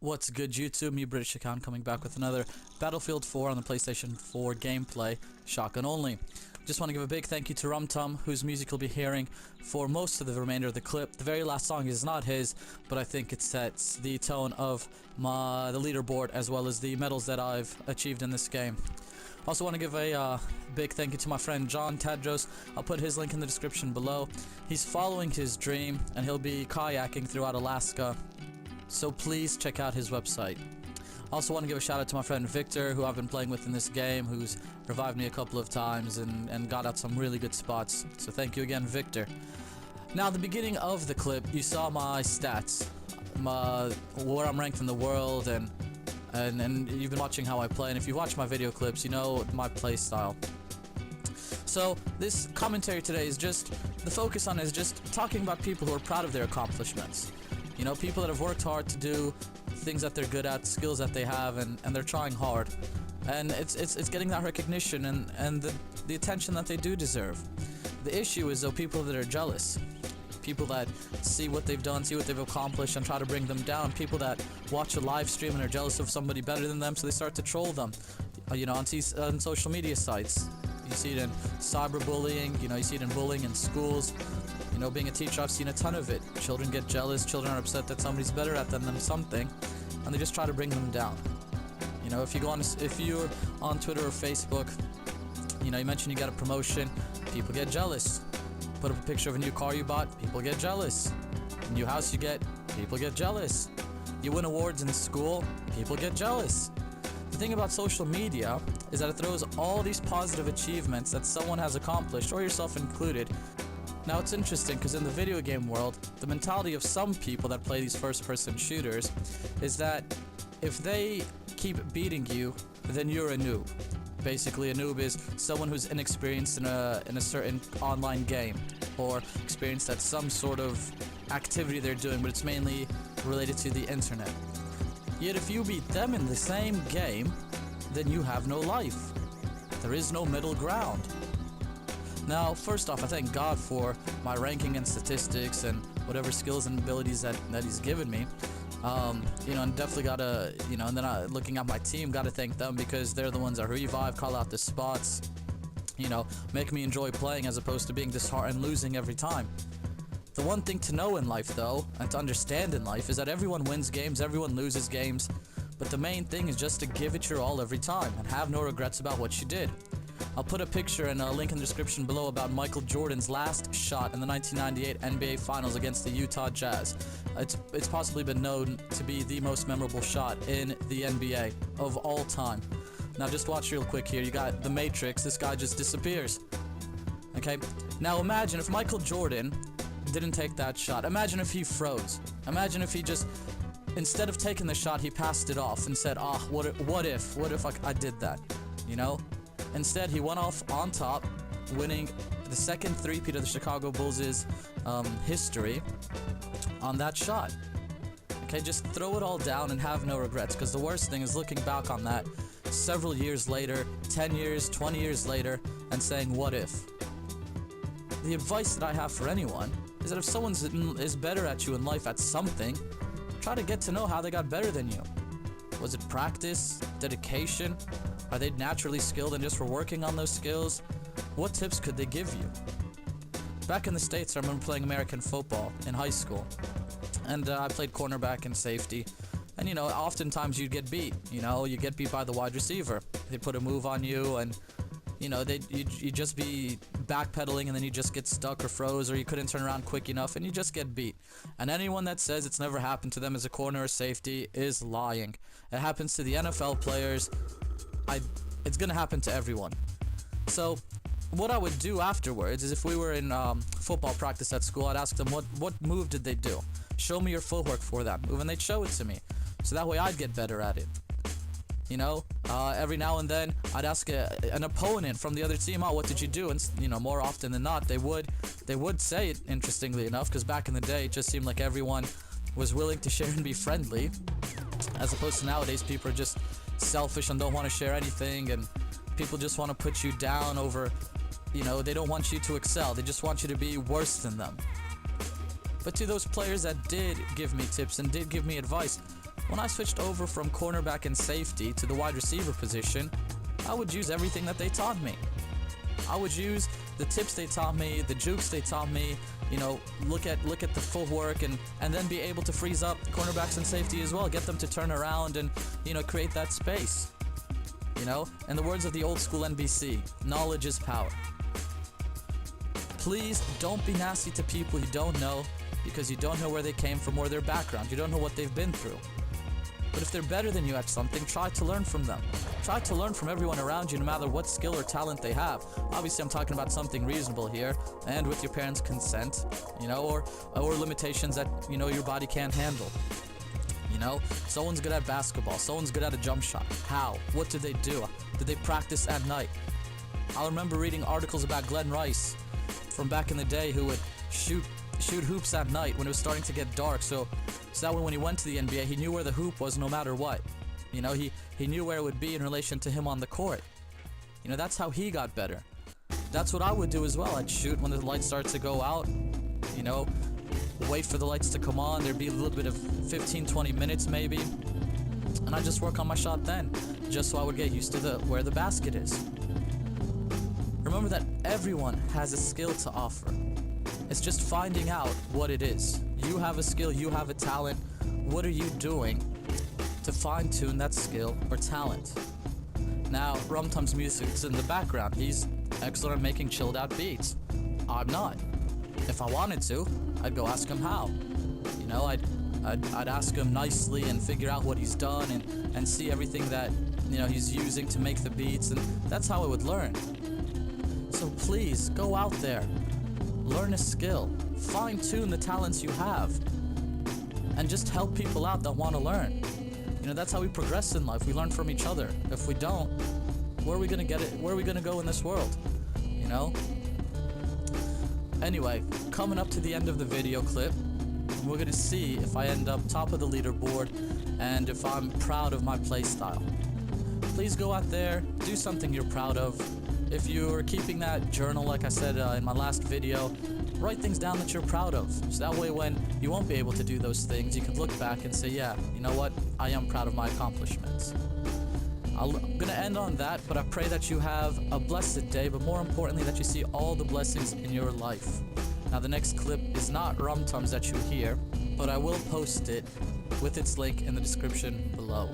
What's good, YouTube? Me, British account, coming back with another Battlefield 4 on the PlayStation 4 gameplay, shotgun only. Just want to give a big thank you to Rumtum, whose music you'll be hearing for most of the remainder of the clip. The very last song is not his, but I think it sets the tone of the leaderboard as well as the medals that I've achieved in this game. Also want to give a big thank you to my friend John Tedros. I'll put his link in the description below. He's following his dream, and he'll be kayaking throughout Alaska. So please check out his website. Also want to give a shout out to my friend Victor, who I've been playing with in this game, who's revived me a couple of times and got out some really good spots. So thank you again, Victor. Now, at the beginning of the clip, you saw my stats, where I'm ranked in the world, and you've been watching how I play. And if you watch my video clips, you know my play style. So this commentary today is just, the focus on it is just talking about people who are proud of their accomplishments. You know, people that have worked hard to do things that they're good at, skills that they have, and they're trying hard. And it's getting that recognition and the attention that they do deserve. The issue is, though, people that are jealous. People that see what they've done, see what they've accomplished, and try to bring them down. People that watch a live stream and are jealous of somebody better than them, so they start to troll them, you know, on social media sites. You see it in cyberbullying, you know, you see it in bullying in schools. You know, being a teacher, I've seen a ton of it. Children get jealous, children are upset that somebody's better at them than something, and they just try to bring them down. You know, if you're on Twitter or Facebook, you know, you mention you get a promotion, people get jealous. Put up a picture of a new car you bought, people get jealous. A new house you get, people get jealous. You win awards in school, people get jealous. The thing about social media is that it throws all these positive achievements that someone has accomplished, or yourself included. Now, it's interesting because in the video game world, the mentality of some people that play these first-person shooters is that if they keep beating you, then you're a noob. Basically, a noob is someone who's inexperienced in a certain online game, or experienced at some sort of activity they're doing, but it's mainly related to the internet. Yet if you beat them in the same game, then you have no life. There is no middle ground. Now, first off, I thank God for my ranking and statistics and whatever skills and abilities that He's given me. You know, and definitely gotta, you know, and then looking at my team, gotta thank them because they're the ones that revive, call out the spots, you know, make me enjoy playing as opposed to being disheartened and losing every time. The one thing to know in life, though, and to understand in life, is that everyone wins games, everyone loses games, but the main thing is just to give it your all every time and have no regrets about what you did. I'll put a picture and a link in the description below about Michael Jordan's last shot in the 1998 NBA Finals against the Utah Jazz. It's possibly been known to be the most memorable shot in the NBA of all time. Now just watch real quick here. You got the Matrix. This guy just disappears. Okay? Now imagine if Michael Jordan didn't take that shot. Imagine if he froze. Imagine if he just, instead of taking the shot, he passed it off and said, what if I did that? You know? Instead, he went off on top, winning the second three-peat of the Chicago Bulls' history on that shot. Okay, just throw it all down and have no regrets, because the worst thing is looking back on that several years later, 10 years, 20 years later, and saying, what if? The advice that I have for anyone is that if someone is better at you in life at something, try to get to know how they got better than you. Was it practice? Dedication? Are they naturally skilled and just were working on those skills? What tips could they give you? Back in the States, I remember playing American football in high school. And I played cornerback and safety. And, you know, oftentimes you'd get beat. You know, you get beat by the wide receiver. They'd put a move on you and, you know, you'd just be backpedaling and then you just get stuck or froze, or you couldn't turn around quick enough and you just get beat. And anyone that says it's never happened to them as a corner or safety is lying. It happens to the NFL players. It's gonna happen to everyone. So what I would do afterwards is, if we were in football practice at school, I'd ask them what move did they do. Show me your footwork for that move, and they'd show it to me, so that way I'd get better at it. You know, every now and then I'd ask an opponent from the other team, what did you do? And, you know, more often than not they would say it, interestingly enough, because back in the day it just seemed like everyone was willing to share and be friendly, as opposed to nowadays people are just selfish and don't want to share anything, and people just want to put you down over, you know, they don't want you to excel, they just want you to be worse than them. But to those players that did give me tips and did give me advice, When I switched over from cornerback and safety to the wide receiver position, I would use everything that they taught me. I would use the tips they taught me, the jukes they taught me, you know, look at the footwork and then be able to freeze up cornerbacks and safety as well, get them to turn around and, you know, create that space. You know, in the words of the old school NBC, knowledge is power. Please don't be nasty to people you don't know, because you don't know where they came from or their background. You don't know what they've been through. But if they're better than you at something, try to learn from them. Try to learn from everyone around you, no matter what skill or talent they have. Obviously, I'm talking about something reasonable here, and with your parents' consent, you know, or limitations that, you know, your body can't handle. You know, someone's good at basketball, someone's good at a jump shot. How? What did they do? Did they practice at night? I remember reading articles about Glenn Rice from back in the day who would shoot hoops at night when it was starting to get dark, so that when he went to the NBA, he knew where the hoop was no matter what. You know, he knew where it would be in relation to him on the court. You know, that's how he got better. That's what I would do as well. I'd shoot when the lights started to go out, you know, wait for the lights to come on. There'd be a little bit of 15-20 minutes maybe, and I'd just work on my shot then, just so I would get used to where the basket is. Remember that everyone has a skill to offer. It's just finding out what it is. You have a skill, you have a talent. What are you doing to fine-tune that skill or talent? Now, Rumtum's music's in the background. He's excellent at making chilled-out beats. I'm not. If I wanted to, I'd go ask him how. You know, I'd ask him nicely and figure out what he's done and see everything that, you know, he's using to make the beats, and that's how I would learn. So please, go out there. Learn a skill, fine-tune the talents you have, and just help people out that want to learn. You know, that's how we progress in life. We learn from each other. If we don't, where are we gonna get it? Where are we gonna go in this world? You know? Anyway, coming up to the end of the video clip, we're gonna see if I end up top of the leaderboard and if I'm proud of my play style. Please go out there, do something you're proud of. If you're keeping that journal, like I said in my last video, write things down that you're proud of. So that way when you won't be able to do those things, you can look back and say, yeah, you know what? I am proud of my accomplishments. I'm going to end on that, but I pray that you have a blessed day, but more importantly, that you see all the blessings in your life. Now, the next clip is not Rumtum's that you hear, but I will post it with its link in the description below.